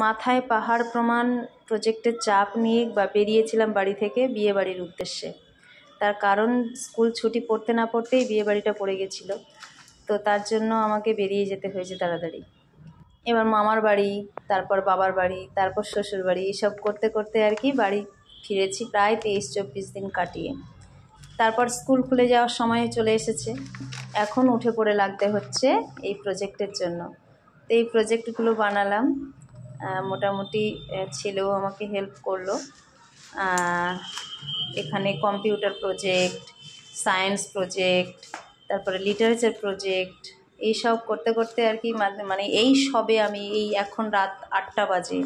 মাথায় পাহাড় প্রমাণ প্রজেক্টের চাপ নিয়ে বেরিয়েছিলাম বাড়ি থেকে বিয়ে বাড়ির উদ্দেশ্যে। তার কারণ স্কুল ছুটি পড়তে না পড়তেই বিয়ে বাড়িটা পড়ে গেছিলো, তো তার জন্য আমাকে বেরিয়ে যেতে হয়েছে তাড়াতাড়ি। এবার মামার বাড়ি, তারপর বাবার বাড়ি, তারপর শ্বশুর বাড়ি, এসব করতে করতে আর কি বাড়ি ফিরেছি প্রায় 23-24 দিন কাটিয়ে। তারপর স্কুল খুলে যাওয়ার সময় চলে এসেছে, এখন উঠে পড়ে লাগতে হচ্ছে এই প্রজেক্টের জন্য। তো এই প্রজেক্টগুলো বানালাম, মোটামুটি ছেলেও আমাকে হেল্প করলো। এখানে কম্পিউটার প্রজেক্ট, সায়েন্স প্রজেক্ট, তারপরে লিটারেচার প্রজেক্ট, এইসব করতে করতে আর কি মানে এই সবে আমি এখন রাত 8টা বাজে,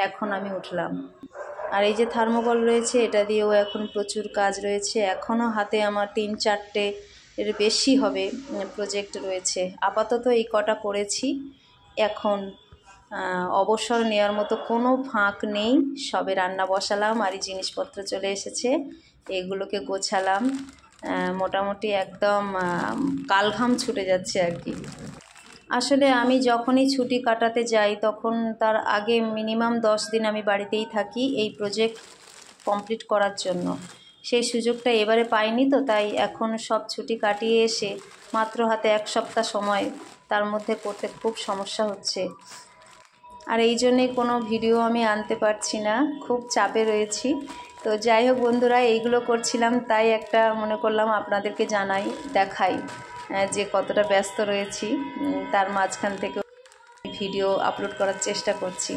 এখন আমি উঠলাম। আর এই যে থার্মোকল রয়েছে, এটা দিয়েও এখন প্রচুর কাজ রয়েছে। এখনও হাতে আমার 3-4টে এর বেশি হবে প্রজেক্ট রয়েছে। আপাতত এই কটা করেছি, এখন অবসর নেওয়ার মতো কোনো ফাঁক নেই। সবে রান্না বসালাম আর এই জিনিসপত্র চলে এসেছে, এগুলোকে গোছালাম। মোটামুটি একদম কালঘাম ছুটে যাচ্ছে আর কি। আসলে আমি যখনই ছুটি কাটাতে যাই তখন তার আগে মিনিমাম 10 দিন আমি বাড়িতেই থাকি এই প্রজেক্ট কমপ্লিট করার জন্য। সেই সুযোগটা এবারে পাইনি, তো তাই এখন সব ছুটি কাটিয়ে এসে মাত্র হাতে 1 সপ্তাহ সময়, তার মধ্যে করতে খুব সমস্যা হচ্ছে। আর এই জন্যেই কোনো ভিডিও আমি আনতে পারছি না, খুব চাপে রয়েছি। তো যাই হোক বন্ধুরা, এইগুলো করছিলাম তাই একটা মনে করলাম আপনাদেরকে জানাই, দেখাই যে কতটা ব্যস্ত রয়েছি। তার মাঝখান থেকে ভিডিও আপলোড করার চেষ্টা করছি।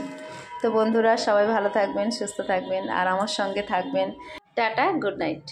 তো বন্ধুরা, সবাই ভালো থাকবেন, সুস্থ থাকবেন আর আমার সঙ্গে থাকবেন। Tata, good night.